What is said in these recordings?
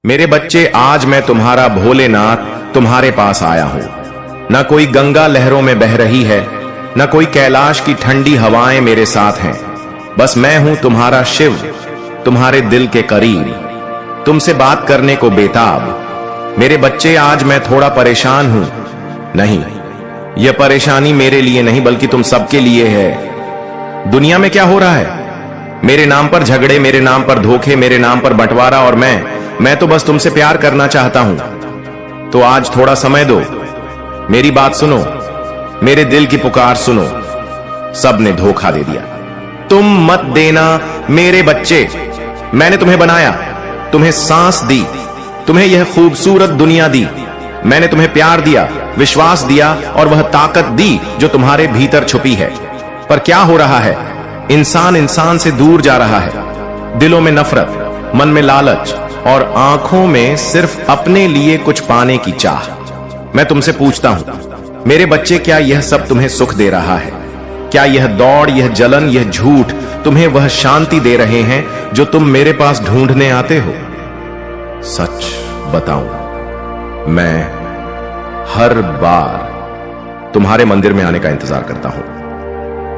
मेरे बच्चे, आज मैं तुम्हारा भोलेनाथ तुम्हारे पास आया हूं। न कोई गंगा लहरों में बह रही है, न कोई कैलाश की ठंडी हवाएं मेरे साथ हैं। बस मैं हूं तुम्हारा शिव, तुम्हारे दिल के करीब, तुमसे बात करने को बेताब। मेरे बच्चे, आज मैं थोड़ा परेशान हूं। नहीं, यह परेशानी मेरे लिए नहीं बल्कि तुम सबके लिए है। दुनिया में क्या हो रहा है? मेरे नाम पर झगड़े, मेरे नाम पर धोखे, मेरे नाम पर बंटवारा, और मैं तो बस तुमसे प्यार करना चाहता हूं। तो आज थोड़ा समय दो, मेरी बात सुनो, मेरे दिल की पुकार सुनो। सबने धोखा दे दिया। तुम मत देना मेरे बच्चे। मैंने तुम्हें बनाया, तुम्हें सांस दी, तुम्हें यह खूबसूरत दुनिया दी। मैंने तुम्हें प्यार दिया, विश्वास दिया और वह ताकत दी जो तुम्हारे भीतर छुपी है। पर क्या हो रहा है? इंसान इंसान से दूर जा रहा है। दिलों में नफरत, मन में लालच और आंखों में सिर्फ अपने लिए कुछ पाने की चाह। मैं तुमसे पूछता हूं मेरे बच्चे, क्या यह सब तुम्हें सुख दे रहा है? क्या यह दौड़, यह जलन, यह झूठ तुम्हें वह शांति दे रहे हैं जो तुम मेरे पास ढूंढने आते हो? सच बताऊं, मैं हर बार तुम्हारे मंदिर में आने का इंतजार करता हूं।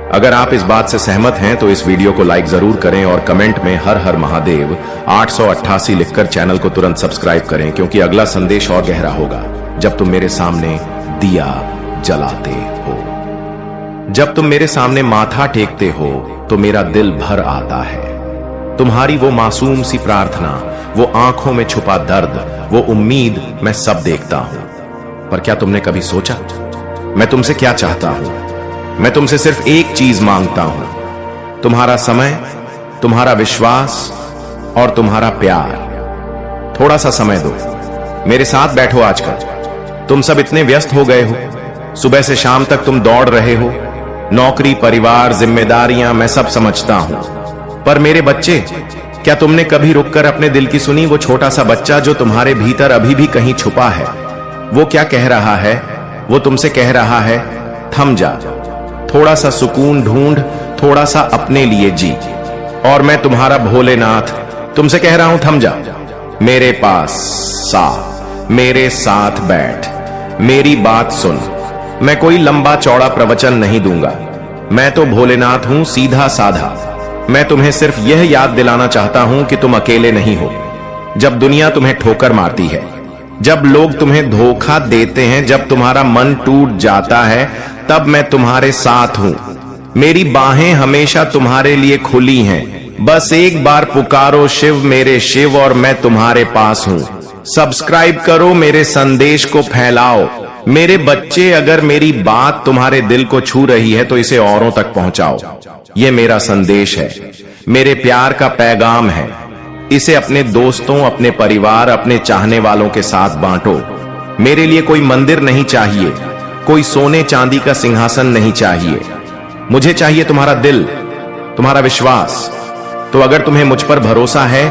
अगर आप इस बात से सहमत हैं तो इस वीडियो को लाइक जरूर करें और कमेंट में हर हर महादेव 888 लिखकर चैनल को तुरंत सब्सक्राइब करें, क्योंकि अगला संदेश और गहरा होगा जब तुम मेरे सामने दिया जलाते हो। जब तुम मेरे सामने माथा टेकते हो तो मेरा दिल भर आता है। तुम्हारी वो मासूम सी प्रार्थना, वो आंखों में छुपा दर्द, वो उम्मीद मैं सब देखता हूं। पर क्या तुमने कभी सोचा मैं तुमसे क्या चाहता हूं? मैं तुमसे सिर्फ एक चीज मांगता हूं, तुम्हारा समय, तुम्हारा विश्वास और तुम्हारा प्यार। थोड़ा सा समय दो, मेरे साथ बैठो। आजकल तुम सब इतने व्यस्त हो गए हो, सुबह से शाम तक तुम दौड़ रहे हो। नौकरी, परिवार, जिम्मेदारियां, मैं सब समझता हूं। पर मेरे बच्चे, क्या तुमने कभी रुककर अपने दिल की सुनी? वो छोटा सा बच्चा जो तुम्हारे भीतर अभी भी कहीं छुपा है, वो क्या कह रहा है? वो तुमसे कह रहा है, थम जा, थोड़ा सा सुकून ढूंढ, थोड़ा सा अपने लिए जी। और मैं तुम्हारा भोलेनाथ तुमसे कह रहा हूं, थम जा, मेरे पास मेरे साथ बैठ, मेरी बात सुन। मैं कोई लंबा चौड़ा प्रवचन नहीं दूंगा। मैं तो भोलेनाथ हूं, सीधा साधा। मैं तुम्हें सिर्फ यह याद दिलाना चाहता हूं कि तुम अकेले नहीं हो। जब दुनिया तुम्हें ठोकर मारती है, जब लोग तुम्हें धोखा देते हैं, जब तुम्हारा मन टूट जाता है, तब मैं तुम्हारे साथ हूं। मेरी बाहें हमेशा तुम्हारे लिए खुली हैं। बस एक बार पुकारो शिव, मेरे शिव, और मैं तुम्हारे पास हूं। सब्सक्राइब करो, मेरे संदेश को फैलाओ। मेरे बच्चे, अगर मेरी बात तुम्हारे दिल को छू रही है तो इसे औरों तक पहुंचाओ। यह मेरा संदेश है, मेरे प्यार का पैगाम है। इसे अपने दोस्तों, अपने परिवार, अपने चाहने वालों के साथ बांटो। मेरे लिए कोई मंदिर नहीं चाहिए, कोई सोने चांदी का सिंहासन नहीं चाहिए। मुझे चाहिए तुम्हारा दिल, तुम्हारा विश्वास। तो अगर तुम्हें मुझ पर भरोसा है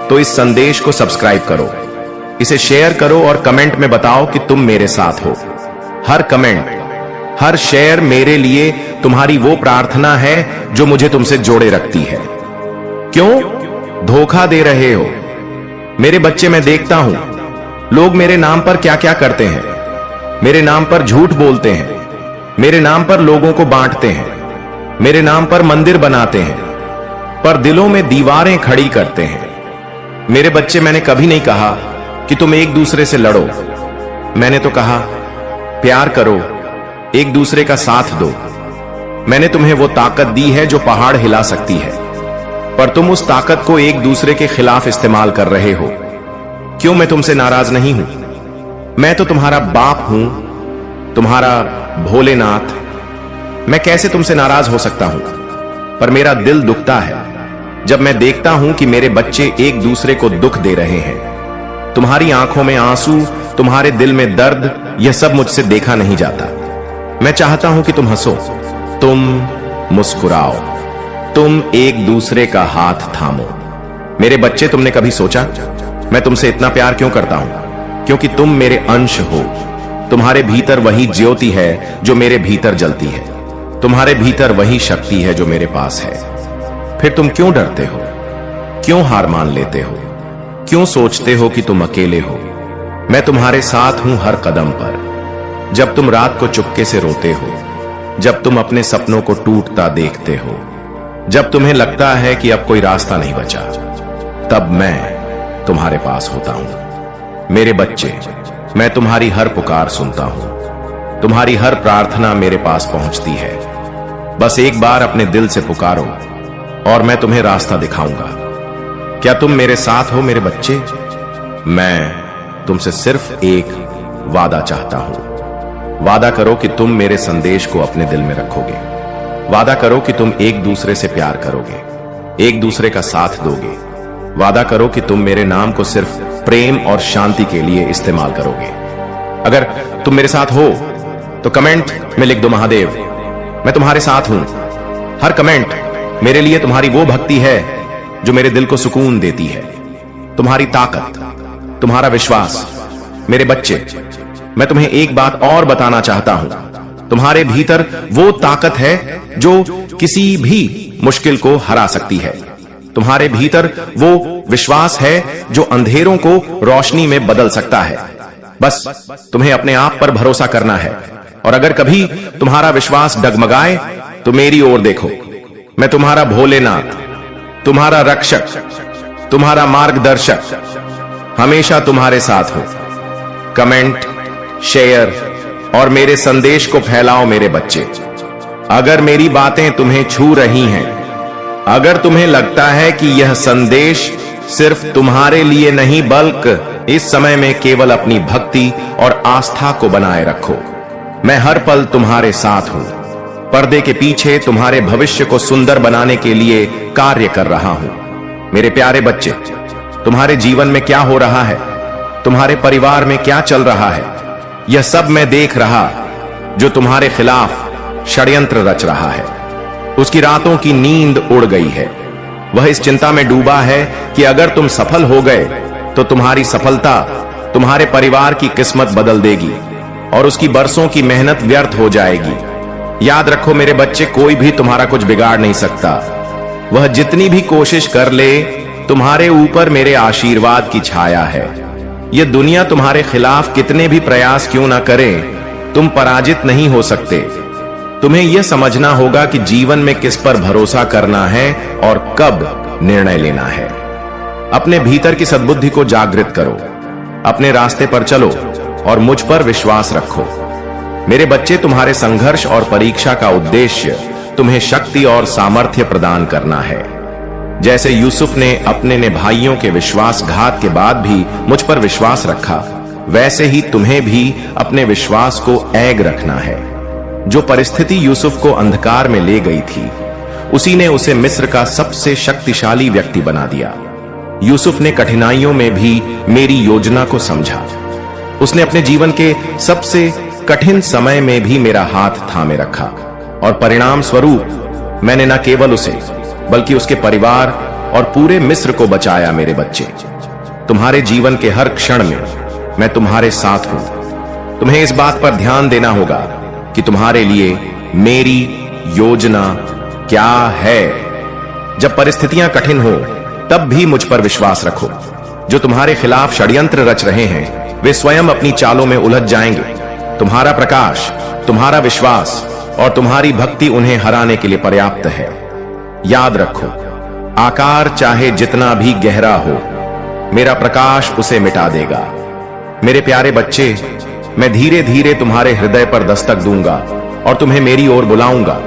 तो इस संदेश को सब्सक्राइब करो, इसे शेयर करो और कमेंट में बताओ कि तुम मेरे साथ हो। हर कमेंट, हर शेयर मेरे लिए तुम्हारी वो प्रार्थना है जो मुझे तुमसे जोड़े रखती है। क्यों धोखा दे रहे हो मेरे बच्चे? मैं देखता हूं लोग मेरे नाम पर क्या क्या करते हैं। मेरे नाम पर झूठ बोलते हैं, मेरे नाम पर लोगों को बांटते हैं, मेरे नाम पर मंदिर बनाते हैं, पर दिलों में दीवारें खड़ी करते हैं। मेरे बच्चे, मैंने कभी नहीं कहा कि तुम एक दूसरे से लड़ो। मैंने तो कहा प्यार करो, एक दूसरे का साथ दो। मैंने तुम्हें वो ताकत दी है जो पहाड़ हिला सकती है, पर तुम उस ताकत को एक दूसरे के खिलाफ इस्तेमाल कर रहे हो। क्यों मैं तुमसे नाराज नहीं हूं? मैं तो तुम्हारा बाप हूं, तुम्हारा भोलेनाथ। मैं कैसे तुमसे नाराज हो सकता हूं? पर मेरा दिल दुखता है जब मैं देखता हूं कि मेरे बच्चे एक दूसरे को दुख दे रहे हैं। तुम्हारी आंखों में आंसू, तुम्हारे दिल में दर्द, यह सब मुझसे देखा नहीं जाता। मैं चाहता हूं कि तुम हंसो, तुम मुस्कुराओ, तुम एक दूसरे का हाथ थामो। मेरे बच्चे, तुमने कभी सोचा मैं तुमसे इतना प्यार क्यों करता हूं? क्योंकि तुम मेरे अंश हो। तुम्हारे भीतर वही ज्योति है जो मेरे भीतर जलती है। तुम्हारे भीतर वही शक्ति है जो मेरे पास है। फिर तुम क्यों डरते हो? क्यों हार मान लेते हो? क्यों सोचते हो कि तुम अकेले हो? मैं तुम्हारे साथ हूं हर कदम पर। जब तुम रात को चुपके से रोते हो, जब तुम अपने सपनों को टूटता देखते हो, जब तुम्हें लगता है कि अब कोई रास्ता नहीं बचा, तब मैं तुम्हारे पास होता हूं। मेरे बच्चे, मैं तुम्हारी हर पुकार सुनता हूं। तुम्हारी हर प्रार्थना मेरे पास पहुंचती है। बस एक बार अपने दिल से पुकारो और मैं तुम्हें रास्ता दिखाऊंगा। क्या तुम मेरे साथ हो मेरे बच्चे? मैं तुमसे सिर्फ एक वादा चाहता हूं। वादा करो कि तुम मेरे संदेश को अपने दिल में रखोगे। वादा करो कि तुम एक दूसरे से प्यार करोगे, एक दूसरे का साथ दोगे। वादा करो कि तुम मेरे नाम को सिर्फ प्रेम और शांति के लिए इस्तेमाल करोगे। अगर तुम मेरे साथ हो तो कमेंट में लिख दो महादेव, मैं तुम्हारे साथ हूं। हर कमेंट मेरे लिए तुम्हारी वो भक्ति है जो मेरे दिल को सुकून देती है। तुम्हारी ताकत, तुम्हारा विश्वास। मेरे बच्चे, मैं तुम्हें एक बात और बताना चाहता हूं। तुम्हारे भीतर वो ताकत है जो किसी भी मुश्किल को हरा सकती है। तुम्हारे भीतर वो विश्वास है जो अंधेरों को रोशनी में बदल सकता है। बस तुम्हें अपने आप पर भरोसा करना है। और अगर कभी तुम्हारा विश्वास डगमगाए तो मेरी ओर देखो। मैं तुम्हारा भोलेनाथ, तुम्हारा रक्षक, तुम्हारा मार्गदर्शक हमेशा तुम्हारे साथ हूं। कमेंट, शेयर और मेरे संदेश को फैलाओ मेरे बच्चे। अगर मेरी बातें तुम्हें छू रही हैं, अगर तुम्हें लगता है कि यह संदेश सिर्फ तुम्हारे लिए नहीं बल्कि इस समय में केवल अपनी भक्ति और आस्था को बनाए रखो। मैं हर पल तुम्हारे साथ हूं। पर्दे के पीछे तुम्हारे भविष्य को सुंदर बनाने के लिए कार्य कर रहा हूं। मेरे प्यारे बच्चे, तुम्हारे जीवन में क्या हो रहा है, तुम्हारे परिवार में क्या चल रहा है, यह सब मैं देख रहा। जो तुम्हारे खिलाफ षड्यंत्र रच रहा है, उसकी रातों की नींद उड़ गई है। वह इस चिंता में डूबा है कि अगर तुम सफल हो गए तो तुम्हारी सफलता तुम्हारे परिवार की किस्मत बदल देगी और उसकी बरसों की मेहनत व्यर्थ हो जाएगी। याद रखो मेरे बच्चे, कोई भी तुम्हारा कुछ बिगाड़ नहीं सकता। वह जितनी भी कोशिश कर ले, तुम्हारे ऊपर मेरे आशीर्वाद की छाया है। यह दुनिया तुम्हारे खिलाफ कितने भी प्रयास क्यों ना करे, तुम पराजित नहीं हो सकते। तुम्हें यह समझना होगा कि जीवन में किस पर भरोसा करना है और कब निर्णय लेना है। अपने भीतर की सद्बुद्धि को जागृत करो, अपने रास्ते पर चलो और मुझ पर विश्वास रखो। मेरे बच्चे, तुम्हारे संघर्ष और परीक्षा का उद्देश्य तुम्हें शक्ति और सामर्थ्य प्रदान करना है। जैसे यूसुफ ने अपने भाइयों के विश्वासघात के बाद भी मुझ पर विश्वास रखा, वैसे ही तुम्हें भी अपने विश्वास को ऐग रखना है। जो परिस्थिति यूसुफ को अंधकार में ले गई थी, उसी ने उसे मिस्र का सबसे शक्तिशाली व्यक्ति बना दिया। यूसुफ ने कठिनाइयों में भी मेरी योजना को समझा। उसने अपने जीवन के सबसे कठिन समय में भी मेरा हाथ थामे रखा और परिणाम स्वरूप मैंने न केवल उसे बल्कि उसके परिवार और पूरे मिस्र को बचाया। मेरे बच्चे, तुम्हारे जीवन के हर क्षण में मैं तुम्हारे साथ हूं। तुम्हें इस बात पर ध्यान देना होगा कि तुम्हारे लिए मेरी योजना क्या है। जब परिस्थितियां कठिन हो तब भी मुझ पर विश्वास रखो। जो तुम्हारे खिलाफ षड्यंत्र रच रहे हैं, वे स्वयं अपनी चालों में उलझ जाएंगे। तुम्हारा प्रकाश, तुम्हारा विश्वास और तुम्हारी भक्ति उन्हें हराने के लिए पर्याप्त है। याद रखो, आकार चाहे जितना भी गहरा हो, मेरा प्रकाश उसे मिटा देगा। मेरे प्यारे बच्चे, मैं धीरे धीरे तुम्हारे हृदय पर दस्तक दूंगा और तुम्हें मेरी ओर बुलाऊंगा।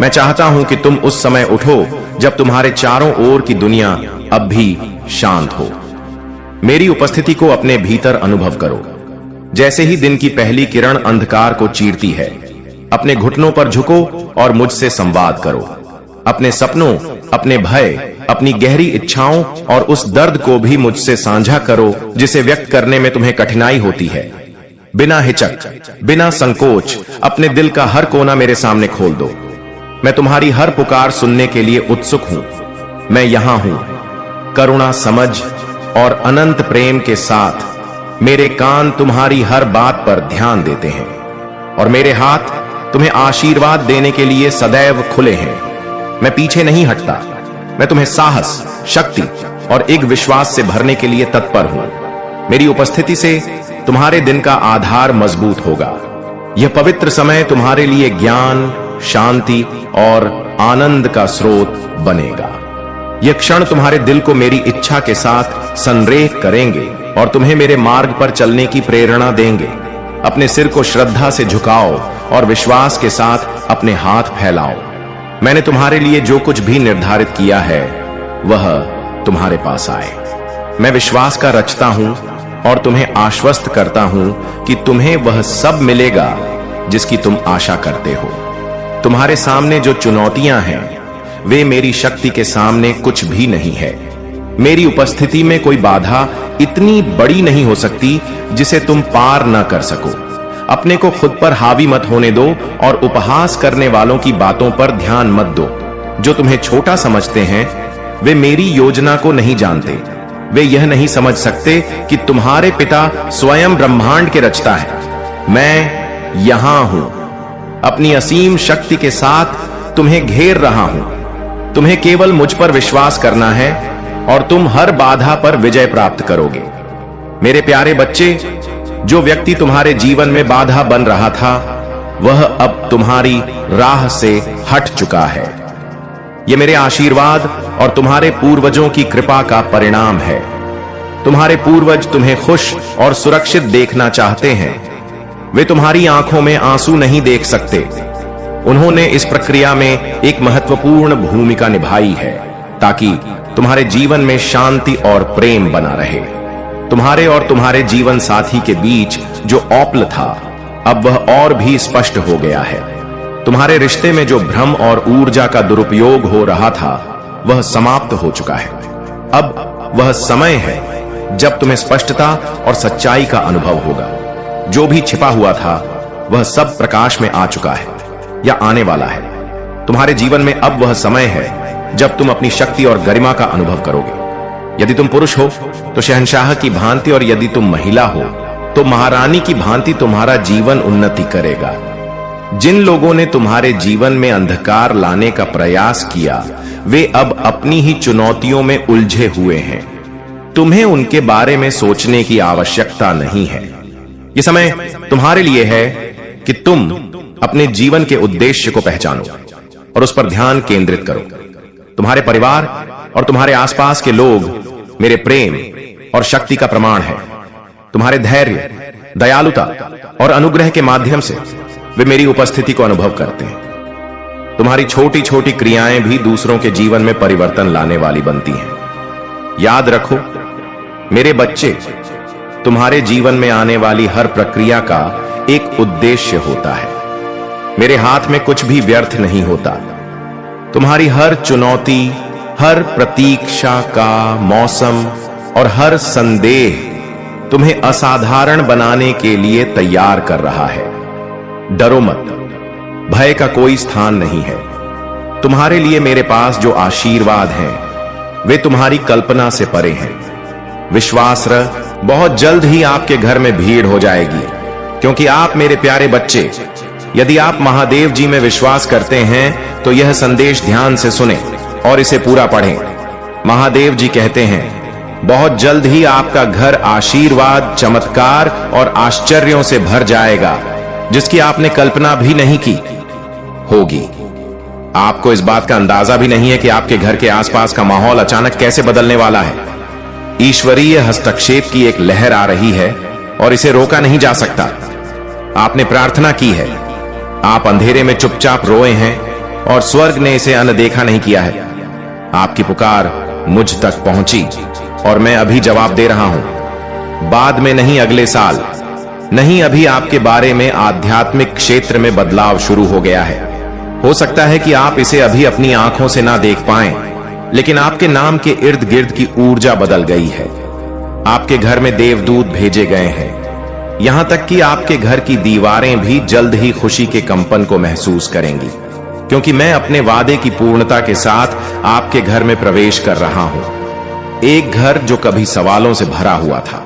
मैं चाहता हूं कि तुम उस समय उठो जब तुम्हारे चारों ओर की दुनिया अब भी शांत हो। मेरी उपस्थिति को अपने भीतर अनुभव करो। जैसे ही दिन की पहली किरण अंधकार को चीरती है, अपने घुटनों पर झुको और मुझसे संवाद करो। अपने सपनों, अपने भय, अपनी गहरी इच्छाओं और उस दर्द को भी मुझसे साझा करो जिसे व्यक्त करने में तुम्हें कठिनाई होती है। बिना हिचक, बिना संकोच अपने दिल का हर कोना मेरे सामने खोल दो। मैं तुम्हारी हर पुकार सुनने के लिए उत्सुक हूं। मैं यहां हूं। करुणा, समझ और अनंत प्रेम के साथ मेरे कान तुम्हारी हर बात पर ध्यान देते हैं और मेरे हाथ तुम्हें आशीर्वाद देने के लिए सदैव खुले हैं। मैं पीछे नहीं हटता। मैं तुम्हें साहस, शक्ति और एक विश्वास से भरने के लिए तत्पर हूं। मेरी उपस्थिति से तुम्हारे दिन का आधार मजबूत होगा। यह पवित्र समय तुम्हारे लिए ज्ञान, शांति और आनंद का स्रोत बनेगा। यह क्षण तुम्हारे दिल को मेरी इच्छा के साथ संरेख करेंगे और तुम्हें मेरे मार्ग पर चलने की प्रेरणा देंगे। अपने सिर को श्रद्धा से झुकाओ और विश्वास के साथ अपने हाथ फैलाओ। मैंने तुम्हारे लिए जो कुछ भी निर्धारित किया है वह तुम्हारे पास आए। मैं विश्वास का रचता हूं और तुम्हें आश्वस्त करता हूं कि तुम्हें वह सब मिलेगा जिसकी तुम आशा करते हो। तुम्हारे सामने जो चुनौतियां हैं वे मेरी शक्ति के सामने कुछ भी नहीं है। मेरी उपस्थिति में कोई बाधा इतनी बड़ी नहीं हो सकती जिसे तुम पार न कर सको। अपने को खुद पर हावी मत होने दो और उपहास करने वालों की बातों पर ध्यान मत दो। जो तुम्हें छोटा समझते हैं वे मेरी योजना को नहीं जानते। वे यह नहीं समझ सकते कि तुम्हारे पिता स्वयं ब्रह्मांड के रचता है। मैं यहां हूं, अपनी असीम शक्ति के साथ तुम्हें घेर रहा हूं। तुम्हें केवल मुझ पर विश्वास करना है और तुम हर बाधा पर विजय प्राप्त करोगे। मेरे प्यारे बच्चे, जो व्यक्ति तुम्हारे जीवन में बाधा बन रहा था वह अब तुम्हारी राह से हट चुका है। यह मेरे आशीर्वाद और तुम्हारे पूर्वजों की कृपा का परिणाम है। तुम्हारे पूर्वज तुम्हें खुश और सुरक्षित देखना चाहते हैं। वे तुम्हारी आंखों में आंसू नहीं देख सकते। उन्होंने इस प्रक्रिया में एक महत्वपूर्ण भूमिका निभाई है ताकि तुम्हारे जीवन में शांति और प्रेम बना रहे। तुम्हारे और तुम्हारे जीवन साथी के बीच जो औपल था अब वह और भी स्पष्ट हो गया है। तुम्हारे रिश्ते में जो भ्रम और ऊर्जा का दुरुपयोग हो रहा था वह समाप्त हो चुका है। अब वह समय है जब तुम्हें स्पष्टता और सच्चाई का अनुभव होगा। जो भी छिपा हुआ था वह सब प्रकाश में आ चुका है या आने वाला है। तुम्हारे जीवन में अब वह समय है जब तुम अपनी शक्ति और गरिमा का अनुभव करोगे। यदि तुम पुरुष हो तो शहंशाह की भांति और यदि तुम महिला हो तो महारानी की भांति तुम्हारा जीवन उन्नति करेगा। जिन लोगों ने तुम्हारे जीवन में अंधकार लाने का प्रयास किया वे अब अपनी ही चुनौतियों में उलझे हुए हैं। तुम्हें उनके बारे में सोचने की आवश्यकता नहीं है। यह समय तुम्हारे लिए है कि तुम अपने जीवन के उद्देश्य को पहचानो और उस पर ध्यान केंद्रित करो। तुम्हारे परिवार और तुम्हारे आसपास के लोग मेरे प्रेम और शक्ति का प्रमाण है। तुम्हारे धैर्य, दयालुता और अनुग्रह के माध्यम से वे मेरी उपस्थिति को अनुभव करते हैं। तुम्हारी छोटी छोटी क्रियाएं भी दूसरों के जीवन में परिवर्तन लाने वाली बनती हैं। याद रखो मेरे बच्चे, तुम्हारे जीवन में आने वाली हर प्रक्रिया का एक उद्देश्य होता है। मेरे हाथ में कुछ भी व्यर्थ नहीं होता। तुम्हारी हर चुनौती, हर प्रतीक्षा का मौसम और हर संदेह तुम्हें असाधारण बनाने के लिए तैयार कर रहा है। डरो मत, भय का कोई स्थान नहीं है। तुम्हारे लिए मेरे पास जो आशीर्वाद हैं वे तुम्हारी कल्पना से परे हैं। विश्वास रख, बहुत जल्द ही आपके घर में भीड़ हो जाएगी, क्योंकि आप मेरे प्यारे बच्चे, यदि आप महादेव जी में विश्वास करते हैं तो यह संदेश ध्यान से सुने और इसे पूरा पढ़ें। महादेव जी कहते हैं, बहुत जल्द ही आपका घर आशीर्वाद, चमत्कार और आश्चर्यों से भर जाएगा जिसकी आपने कल्पना भी नहीं की होगी। आपको इस बात का अंदाजा भी नहीं है कि आपके घर के आसपास का माहौल अचानक कैसे बदलने वाला है। ईश्वरीय हस्तक्षेप की एक लहर आ रही है और इसे रोका नहीं जा सकता। आपने प्रार्थना की है, आप अंधेरे में चुपचाप रोए हैं और स्वर्ग ने इसे अनदेखा नहीं किया है। आपकी पुकार मुझ तक पहुंची और मैं अभी जवाब दे रहा हूं। बाद में नहीं, अगले साल नहीं, अभी आपके बारे में आध्यात्मिक क्षेत्र में बदलाव शुरू हो गया है। हो सकता है कि आप इसे अभी अपनी आंखों से ना देख पाएं, लेकिन आपके नाम के इर्द गिर्द की ऊर्जा बदल गई है। आपके घर में देवदूत भेजे गए हैं। यहां तक कि आपके घर की दीवारें भी जल्द ही खुशी के कंपन को महसूस करेंगी, क्योंकि मैं अपने वादे की पूर्णता के साथ आपके घर में प्रवेश कर रहा हूं। एक घर जो कभी सवालों से भरा हुआ था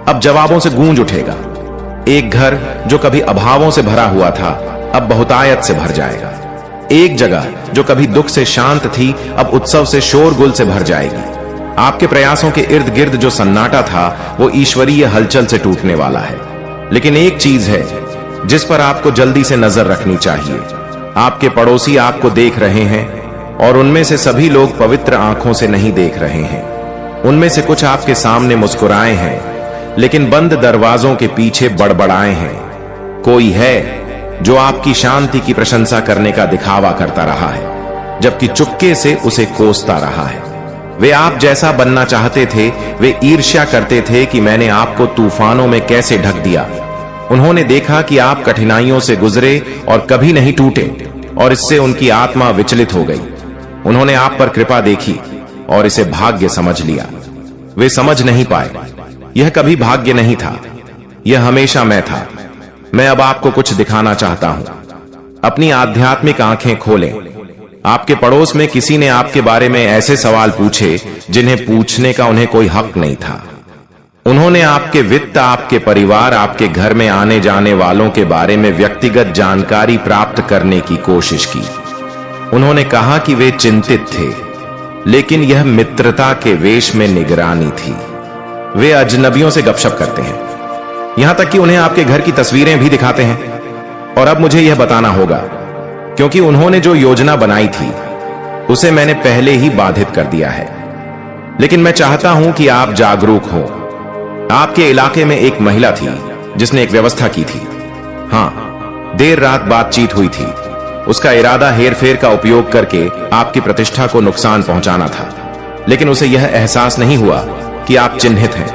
अब जवाबों से गूंज उठेगा। एक घर जो कभी अभावों से भरा हुआ था अब बहुतायत से भर जाएगा। एक जगह जो कभी दुख से शांत थी अब उत्सव से शोरगुल से भर जाएगी। आपके प्रयासों के इर्द गिर्द जो सन्नाटा था वो ईश्वरीय हलचल से टूटने वाला है। लेकिन एक चीज है जिस पर आपको जल्दी से नजर रखनी चाहिए। आपके पड़ोसी आपको देख रहे हैं और उनमें से सभी लोग पवित्र आंखों से नहीं देख रहे हैं। उनमें से कुछ आपके सामने मुस्कुराए हैं लेकिन बंद दरवाजों के पीछे बड़बड़ाए हैं। कोई है जो आपकी शांति की प्रशंसा करने का दिखावा करता रहा है जबकि चुपके से उसे कोसता रहा है। वे आप जैसा बनना चाहते थे। वे ईर्ष्या करते थे कि मैंने आपको तूफानों में कैसे ढक दिया। उन्होंने देखा कि आप कठिनाइयों से गुजरे और कभी नहीं टूटे और इससे उनकी आत्मा विचलित हो गई। उन्होंने आप पर कृपा देखी और इसे भाग्य समझ लिया। वे समझ नहीं पाए यह कभी भाग्य नहीं था, यह हमेशा मैं था। मैं अब आपको कुछ दिखाना चाहता हूं। अपनी आध्यात्मिक आंखें खोलें। आपके पड़ोस में किसी ने आपके बारे में ऐसे सवाल पूछे जिन्हें पूछने का उन्हें कोई हक नहीं था। उन्होंने आपके वित्त, आपके परिवार, आपके घर में आने जाने वालों के बारे में व्यक्तिगत जानकारी प्राप्त करने की कोशिश की। उन्होंने कहा कि वे चिंतित थे लेकिन यह मित्रता के वेश में निगरानी थी। वे अजनबियों से गपशप करते हैं, यहां तक कि उन्हें आपके घर की तस्वीरें भी दिखाते हैं। और अब मुझे यह बताना होगा क्योंकि उन्होंने जो योजना बनाई थी उसे मैंने पहले ही बाधित कर दिया है। लेकिन मैं चाहता हूं कि आप जागरूक हो। आपके इलाके में एक महिला थी जिसने एक व्यवस्था की थी। हां, देर रात बातचीत हुई थी। उसका इरादा हेरफेर का उपयोग करके आपकी प्रतिष्ठा को नुकसान पहुंचाना था। लेकिन उसे यह एहसास नहीं हुआ कि आप चिन्हित हैं,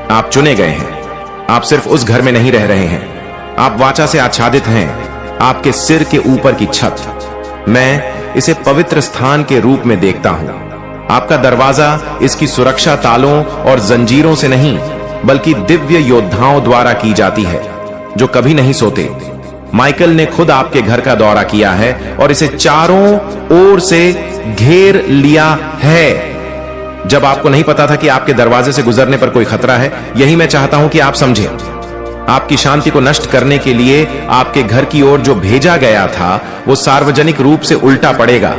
आप चुने गए हैं। आप सिर्फ उस घर में नहीं रह रहे हैं, आप वाचा से आच्छादित हैं। आपके सिर के ऊपर की छत, मैं इसे पवित्र स्थान के रूप में देखता हूं। आपका दरवाजा इसकी सुरक्षा तालों और जंजीरों से नहीं बल्कि दिव्य योद्धाओं द्वारा की जाती है जो कभी नहीं सोते। माइकल ने खुद आपके घर का दौरा किया है और इसे चारों ओर से घेर लिया है। जब आपको नहीं पता था कि आपके दरवाजे से गुजरने पर कोई खतरा है, यही मैं चाहता हूं कि आप समझें। आपकी शांति को नष्ट करने के लिए आपके घर की ओर जो भेजा गया था वो सार्वजनिक रूप से उल्टा पड़ेगा।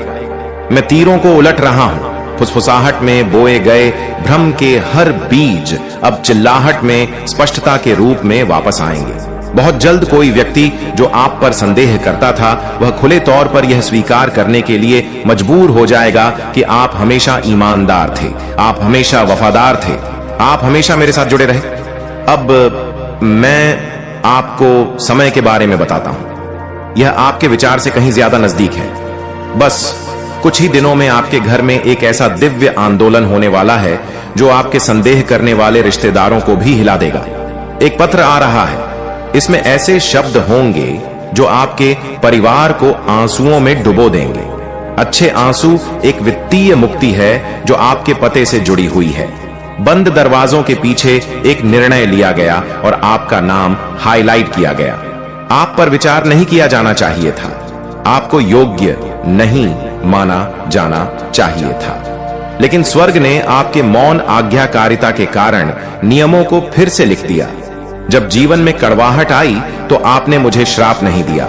मैं तीरों को उलट रहा हूं। फुसफुसाहट में बोए गए भ्रम के हर बीज अब चिल्लाहट में स्पष्टता के रूप में वापस आएंगे। बहुत जल्द कोई व्यक्ति जो आप पर संदेह करता था वह खुले तौर पर यह स्वीकार करने के लिए मजबूर हो जाएगा कि आप हमेशा ईमानदार थे, आप हमेशा वफादार थे, आप हमेशा मेरे साथ जुड़े रहे। अब मैं आपको समय के बारे में बताता हूं। यह आपके विचार से कहीं ज्यादा नजदीक है। बस कुछ ही दिनों में आपके घर में एक ऐसा दिव्य आंदोलन होने वाला है जो आपके संदेह करने वाले रिश्तेदारों को भी हिला देगा। एक पत्र आ रहा है, इसमें ऐसे शब्द होंगे जो आपके परिवार को आंसुओं में डुबो देंगे। अच्छे आंसू एक वित्तीय मुक्ति है जो आपके पते से जुड़ी हुई है। बंद दरवाजों के पीछे एक निर्णय लिया गया और आपका नाम हाईलाइट किया गया। आप पर विचार नहीं किया जाना चाहिए था, आपको योग्य नहीं माना जाना चाहिए था। लेकिन स्वर्ग ने आपके मौन आज्ञाकारिता के कारण नियमों को फिर से लिख दिया। जब जीवन में कड़वाहट आई तो आपने मुझे श्राप नहीं दिया।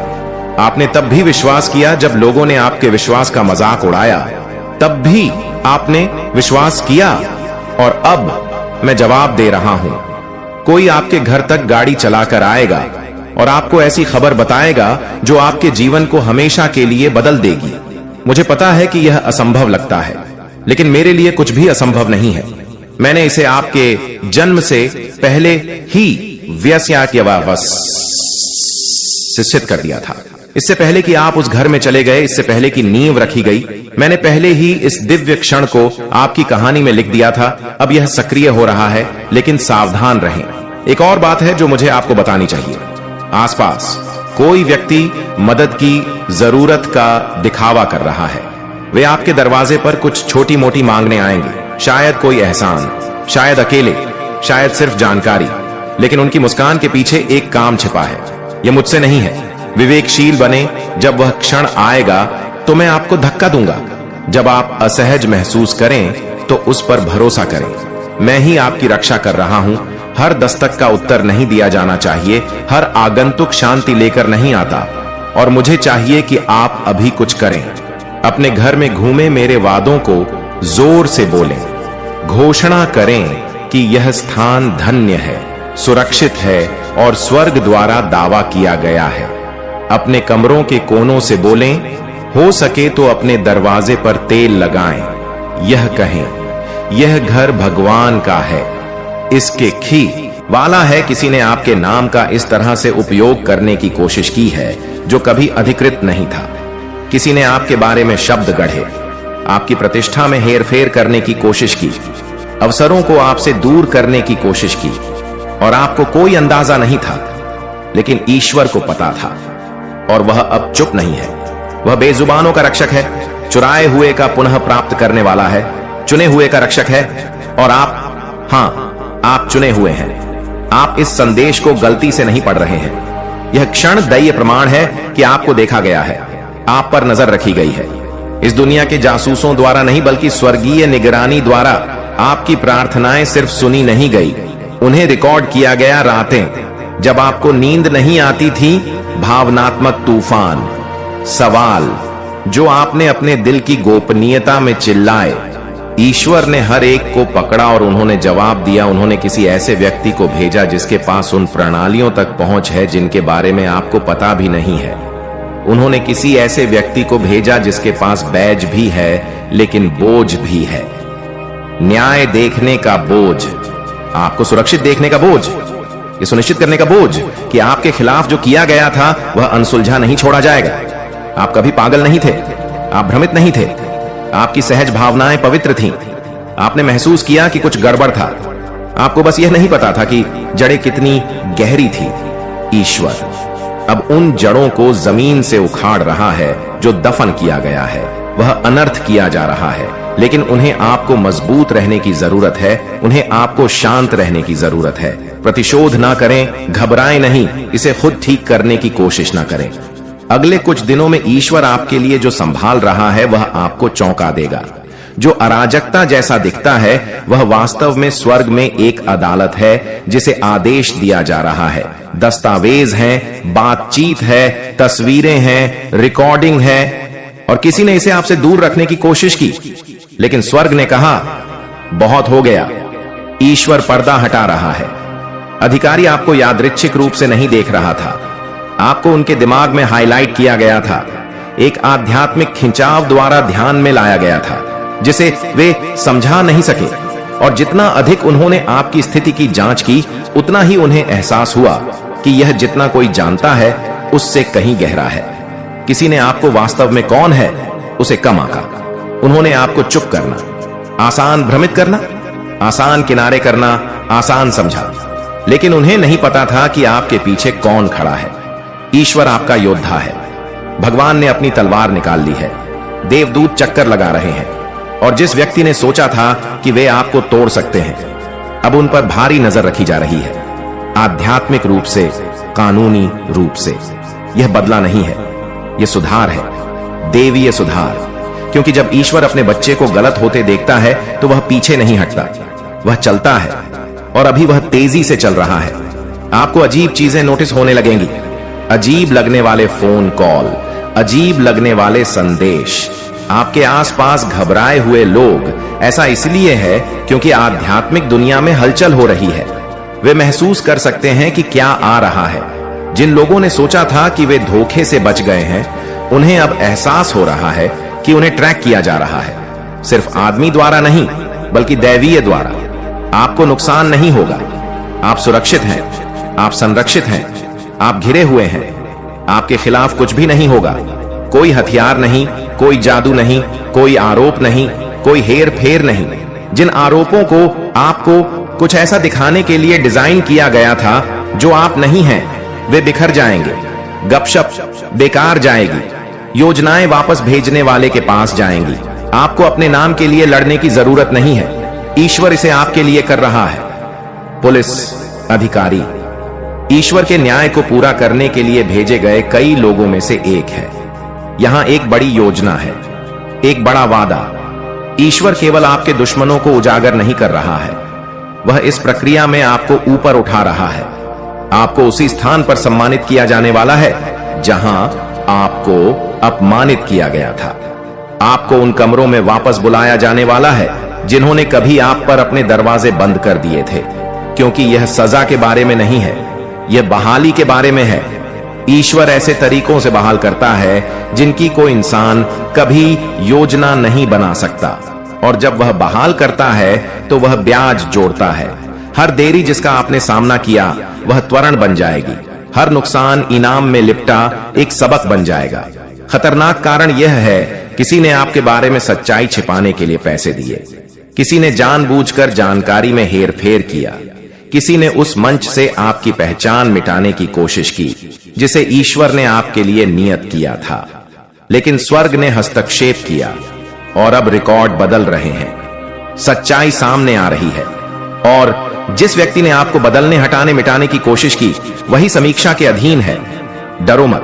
आपने तब भी विश्वास किया जब लोगों ने आपके विश्वास का मजाक उड़ाया, तब भी आपने विश्वास किया। और अब मैं जवाब दे रहा हूं। कोई आपके घर तक गाड़ी चलाकर आएगा और आपको ऐसी खबर बताएगा जो आपके जीवन को हमेशा के लिए बदल देगी। मुझे पता है कि यह असंभव लगता है, लेकिन मेरे लिए कुछ भी असंभव नहीं है। मैंने इसे आपके जन्म से पहले ही सिद्ध कर दिया था। इससे पहले कि आप उस घर में चले गए, इससे पहले कि नींव रखी गई, मैंने पहले ही इस दिव्य क्षण को आपकी कहानी में लिख दिया था। अब यह सक्रिय हो रहा है, लेकिन सावधान रहें। एक और बात है जो मुझे आपको बतानी चाहिए। आसपास कोई व्यक्ति मदद की जरूरत का दिखावा कर रहा है। वे आपके दरवाजे पर कुछ छोटी मोटी मांगने आएंगे, शायद कोई एहसान, शायद अकेले, शायद सिर्फ जानकारी। लेकिन उनकी मुस्कान के पीछे एक काम छिपा है। यह मुझसे नहीं है। विवेकशील बने। जब वह क्षण आएगा तो मैं आपको धक्का दूंगा। जब आप असहज महसूस करें तो उस पर भरोसा करें। मैं ही आपकी रक्षा कर रहा हूं। हर दस्तक का उत्तर नहीं दिया जाना चाहिए। हर आगंतुक शांति लेकर नहीं आता। और मुझे चाहिए कि आप अभी कुछ करें। अपने घर में घूमे मेरे वादों को जोर से बोलें। घोषणा करें कि यह स्थान धन्य है, सुरक्षित है और स्वर्ग द्वारा दावा किया गया है। अपने कमरों के कोनों से बोलें, हो सके तो अपने दरवाजे पर तेल लगाएं। यह कहें, यह घर भगवान का है, इसके खी वाला है। किसी ने आपके नाम का इस तरह से उपयोग करने की कोशिश की है जो कभी अधिकृत नहीं था। किसी ने आपके बारे में शब्द गढ़े, आपकी प्रतिष्ठा में हेरफेर करने की कोशिश की, अवसरों को आपसे दूर करने की कोशिश की और आपको कोई अंदाजा नहीं था, लेकिन ईश्वर को पता था और वह अब चुप नहीं है। वह बेजुबानों का रक्षक है, चुराए हुए का पुनः प्राप्त करने वाला है, चुने हुए का रक्षक है। और आप, हां, आप चुने हुए हैं। आप इस संदेश को गलती से नहीं पढ़ रहे हैं। यह क्षण दय्य प्रमाण है कि आपको देखा गया है, आप पर नजर रखी गई है। इस दुनिया के जासूसों द्वारा नहीं बल्कि स्वर्गीय निगरानी द्वारा आपकी प्रार्थनाएं सिर्फ सुनी नहीं गई, उन्हें रिकॉर्ड किया गया। रातें जब आपको नींद नहीं आती थी, भावनात्मक तूफान, सवाल जो आपने अपने दिल की गोपनीयता में चिल्लाए, ईश्वर ने हर एक को पकड़ा और उन्होंने जवाब दिया। उन्होंने किसी ऐसे व्यक्ति को भेजा जिसके पास उन प्रणालियों तक पहुंच है जिनके बारे में आपको पता भी नहीं है। उन्होंने किसी ऐसे व्यक्ति को भेजा जिसके पास बैज भी है लेकिन बोझ भी है। न्याय देखने का बोझ, आपको सुरक्षित देखने का बोझ, ये सुनिश्चित करने का बोझ कि आपके खिलाफ जो किया गया था वह अनसुलझा नहीं छोड़ा जाएगा। आप कभी पागल नहीं थे, आप भ्रमित नहीं थे, आपकी सहज भावनाएं पवित्र थीं। आपने महसूस किया कि कुछ गड़बड़ था, आपको बस यह नहीं पता था कि जड़ें कितनी गहरी थी। ईश्वर अब उन जड़ों को जमीन से उखाड़ रहा है जो दफन किया गया है। वह अनर्थ किया जा रहा है, लेकिन उन्हें आपको मजबूत रहने की जरूरत है, उन्हें आपको शांत रहने की जरूरत है। प्रतिशोध ना करें, घबराएं नहीं, इसे खुद ठीक करने की कोशिश ना करें। अगले कुछ दिनों में ईश्वर आपके लिए जो संभाल रहा है वह आपको चौंका देगा। जो अराजकता जैसा दिखता है वह वास्तव में स्वर्ग में एक अदालत है जिसे आदेश दिया जा रहा है। दस्तावेज हैं, बातचीत है, तस्वीरें हैं, रिकॉर्डिंग है, और किसी ने इसे आपसे दूर रखने की कोशिश की, लेकिन स्वर्ग ने कहा, बहुत हो गया। ईश्वर पर्दा हटा रहा है। अधिकारी आपको यादृच्छिक रूप से नहीं देख रहा था, आपको उनके दिमाग में हाईलाइट किया गया था, एक आध्यात्मिक खिंचाव द्वारा ध्यान में लाया गया था जिसे वे समझा नहीं सके। और जितना अधिक उन्होंने आपकी स्थिति की जांच की, उतना ही उन्हें एहसास हुआ कि यह जितना कोई जानता है उससे कहीं गहरा है। किसी ने आपको वास्तव में कौन है उसे कम आंका। उन्होंने आपको चुप करना, आसान भ्रमित करना, आसान किनारे करना, आसान समझा, लेकिन उन्हें नहीं पता था कि आपके पीछे कौन खड़ा है। ईश्वर आपका योद्धा है। भगवान ने अपनी तलवार निकाल ली है। देवदूत चक्कर लगा रहे हैं, और जिस व्यक्ति ने सोचा था कि वे आपको तोड़ सकते हैं, अब उन पर भारी नजर रखी जा रही है। आध्यात्मिक रूप से, कानूनी रूप से। यह बदला नहीं है, यह सुधार है, देवीय सुधार। क्योंकि जब ईश्वर अपने बच्चे को गलत होते देखता है तो वह पीछे नहीं हटता, वह चलता है, और अभी वह तेजी से चल रहा है। आपको अजीब चीजें नोटिस होने लगेंगी, अजीब लगने वाले फोन कॉल, अजीब लगने वाले संदेश, आपके आसपास घबराए हुए लोग। ऐसा इसलिए है क्योंकि आध्यात्मिक दुनिया में हलचल हो रही है। वे महसूस कर सकते हैं कि क्या आ रहा है। जिन लोगों ने सोचा था कि वे धोखे से बच गए हैं, उन्हें अब एहसास हो रहा है कि उन्हें ट्रैक किया जा रहा है, सिर्फ आदमी द्वारा नहीं बल्कि दैवीय द्वारा। आपको नुकसान नहीं होगा, आप सुरक्षित हैं, आप संरक्षित हैं, आप घिरे हुए हैं, आपके खिलाफ कुछ भी नहीं होगा। कोई हथियार नहीं, कोई जादू नहीं, कोई आरोप नहीं, कोई हेर फेर नहीं। जिन आरोपों को आपको कुछ ऐसा दिखाने के लिए डिजाइन किया गया था जो आप नहीं हैं, वे बिखर जाएंगे। गपशप बेकार जाएगी, योजनाएं वापस भेजने वाले के पास जाएंगी। आपको अपने नाम के लिए लड़ने की जरूरत नहीं है, ईश्वर इसे आपके लिए कर रहा है। पुलिस अधिकारी ईश्वर के न्याय को पूरा करने के लिए भेजे गए कई लोगों में से एक है। यहां एक बड़ी योजना है, एक बड़ा वादा। ईश्वर केवल आपके दुश्मनों को उजागर नहीं कर रहा है, वह इस प्रक्रिया में आपको ऊपर उठा रहा है। आपको उसी स्थान पर सम्मानित किया जाने वाला है जहां आपको अपमानित किया गया था। आपको उन कमरों में वापस बुलाया जाने वाला है जिन्होंने कभी आप पर अपने दरवाजे बंद कर दिए थे, क्योंकि यह सजा के बारे में नहीं है, यह बहाली के बारे में है। ईश्वर ऐसे तरीकों से बहाल करता है जिनकी कोई इंसान कभी योजना नहीं बना सकता, और जब वह बहाल करता है तो वह ब्याज जोड़ता है। हर देरी जिसका आपने सामना किया वह त्वरण बन जाएगी, हर नुकसान इनाम में लिपटा एक सबक बन जाएगा। खतरनाक कारण यह है, किसी ने आपके बारे में सच्चाई छिपाने के लिए पैसे दिए, किसी ने जानबूझकर जानकारी में हेरफेर किया, किसी ने उस मंच से आपकी पहचान मिटाने की कोशिश की जिसे ईश्वर ने आपके लिए नियत किया था। लेकिन स्वर्ग ने हस्तक्षेप किया और अब रिकॉर्ड बदल रहे हैं। सच्चाई सामने आ रही है, और जिस व्यक्ति ने आपको बदलने, हटाने, मिटाने की कोशिश की वही समीक्षा के अधीन है। डरो मत,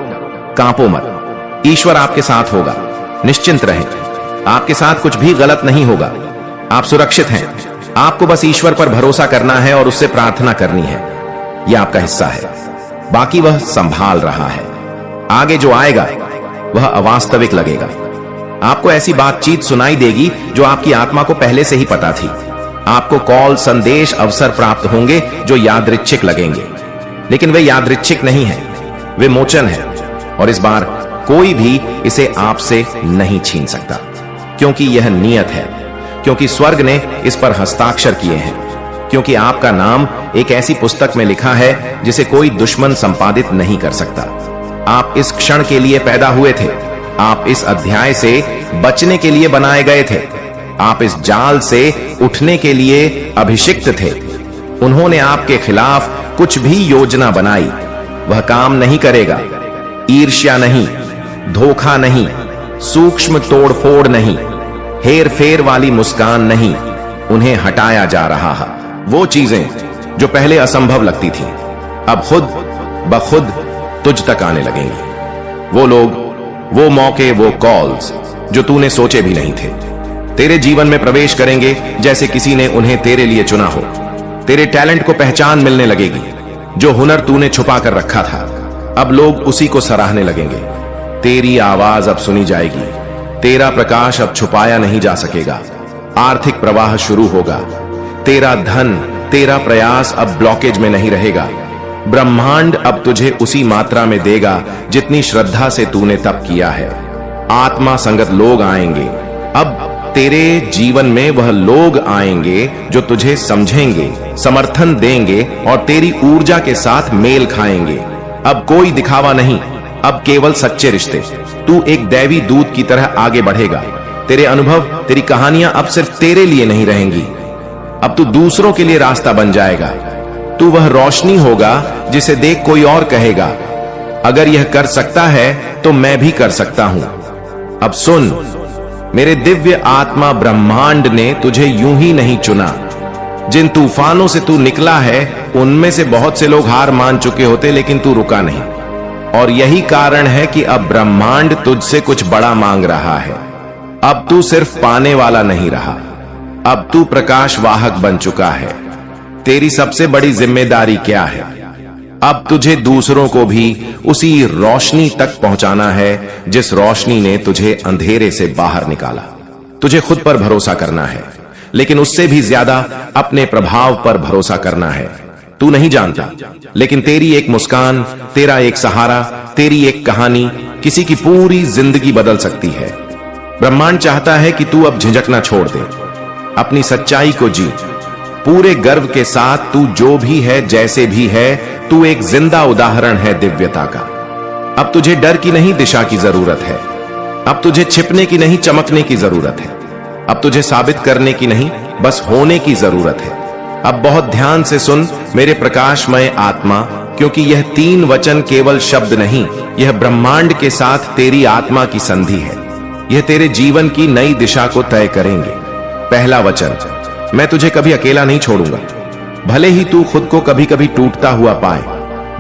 कांपो मत, ईश्वर आपके साथ होगा। निश्चिंत रहें, आपके साथ कुछ भी गलत नहीं होगा। आप सुरक्षित हैं। आपको बस ईश्वर पर भरोसा करना है और उससे प्रार्थना करनी है। यह आपका हिस्सा है, बाकी वह संभाल रहा है। आगे जो आएगा वह अवास्तविक लगेगा। आपको ऐसी बातचीत सुनाई देगी जो आपकी आत्मा को पहले से ही पता थी। आपको कॉल, संदेश, अवसर प्राप्त होंगे जो यादृच्छिक लगेंगे, लेकिन वे यादृच्छिक नहीं है, वे मोचन है। और इस बार कोई भी इसे आपसे नहीं छीन सकता, क्योंकि यह नियत है, क्योंकि स्वर्ग ने इस पर हस्ताक्षर किए हैं, क्योंकि आपका नाम एक ऐसी पुस्तक में लिखा है जिसे कोई दुश्मन संपादित नहीं कर सकता। आप इस क्षण के लिए पैदा हुए थे, आप इस अध्याय से बचने के लिए बनाए गए थे, आप इस जाल से उठने के लिए अभिषिक्त थे। उन्होंने आपके खिलाफ कुछ भी योजना बनाई, वह काम नहीं करेगा। ईर्ष्या नहीं, धोखा नहीं, सूक्ष्म तोड़फोड़ नहीं, हेर फेर वाली मुस्कान नहीं, उन्हें हटाया जा रहा है। वो चीजें जो पहले असंभव लगती थी अब खुद ब खुद तुझ तक आने लगेंगी। वो लोग, वो मौके, वो कॉल्स जो तूने सोचे भी नहीं थे तेरे जीवन में प्रवेश करेंगे जैसे किसी ने उन्हें तेरे लिए चुना हो। तेरे टैलेंट को पहचान मिलने लगेगी। जो हुनर तूने छुपा कर रखा था अब लोग उसी को सराहने लगेंगे। तेरी आवाज अब सुनी जाएगी, तेरा प्रकाश अब छुपाया नहीं जा सकेगा। आर्थिक प्रवाह शुरू होगा। तेरा धन, तेरा प्रयास अब ब्लॉकेज में नहीं रहेगा। ब्रह्मांड अब तुझे उसी मात्रा में देगा जितनी श्रद्धा से तूने तप किया है। आत्मा संगत लोग आएंगे। अब तेरे जीवन में वह लोग आएंगे जो तुझे समझेंगे, समर्थन देंगे और तेरी ऊर्जा के साथ मेल खाएंगे। अब कोई दिखावा नहीं, अब केवल सच्चे रिश्ते। तू एक दैवी दूत की तरह आगे बढ़ेगा। तेरे अनुभव, तेरी कहानियां अब सिर्फ तेरे लिए नहीं रहेंगी। अब तू दूसरों के लिए रास्ता बन जाएगा। तू वह रोशनी होगा जिसे देख कोई और कहेगा, अगर यह कर सकता है तो मैं भी कर सकता हूं। अब सुन, मेरे दिव्य आत्मा ब्रह्मांड ने तुझे यूं ही नहीं चुना। जिन तूफानों से तू निकला है उनमें से बहुत से लोग हार मान चुके होते, लेकिन तू रुका नहीं। और यही कारण है कि अब ब्रह्मांड तुझसे कुछ बड़ा मांग रहा है। अब तू सिर्फ पाने वाला नहीं रहा, अब तू प्रकाश वाहक बन चुका है। तेरी सबसे बड़ी जिम्मेदारी क्या है? अब तुझे दूसरों को भी उसी रोशनी तक पहुंचाना है जिस रोशनी ने तुझे अंधेरे से बाहर निकाला। तुझे खुद पर भरोसा करना है, लेकिन उससे भी ज्यादा अपने प्रभाव पर भरोसा करना है। तू नहीं जानता, लेकिन तेरी एक मुस्कान, तेरा एक सहारा, तेरी एक कहानी किसी की पूरी जिंदगी बदल सकती है। ब्रह्मांड चाहता है कि तू अब झिझकना छोड़ दे, अपनी सच्चाई को जी। पूरे गर्व के साथ तू जो भी है, जैसे भी है, तू एक जिंदा उदाहरण है दिव्यता का। अब तुझे डर की नहीं, दिशा की जरूरत है। अब तुझे छिपने की नहीं, चमकने की जरूरत है। अब तुझे साबित करने की नहीं, बस होने की जरूरत है। अब बहुत ध्यान से सुन मेरे प्रकाशमय आत्मा, क्योंकि यह 3 वचन केवल शब्द नहीं, यह ब्रह्मांड के साथ तेरी आत्मा की संधि है। यह तेरे जीवन की नई दिशा को तय करेंगे। पहला वचन, मैं तुझे कभी अकेला नहीं छोड़ूंगा। भले ही तू खुद को कभी कभी टूटता हुआ पाए,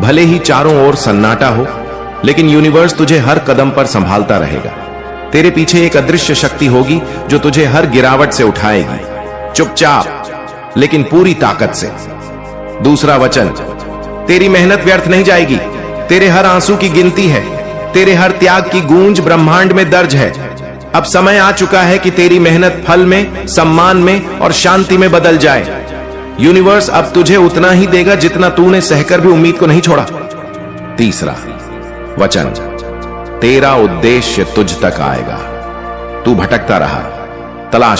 भले ही चारों ओर सन्नाटा हो, लेकिन यूनिवर्स तुझे हर कदम पर संभालता रहेगा। तेरे पीछे एक अदृश्य शक्ति होगी जो तुझे हर गिरावट से उठाएगी, चुपचाप लेकिन पूरी ताकत से। दूसरा वचन, तेरी मेहनत व्यर्थ नहीं जाएगी। तेरे हर आंसू की गिनती है, तेरे हर त्याग की गूंज ब्रह्मांड में दर्ज है। अब समय आ चुका है कि तेरी मेहनत फल में, सम्मान में और शांति में बदल जाए। यूनिवर्स अब तुझे उतना ही देगा जितना तूने सहकर भी उम्मीद को नहीं छोड़ा। तीसरा वचन, तेरा उद्देश्य तुझ तक आएगा। तू भटकता रहा, तलाश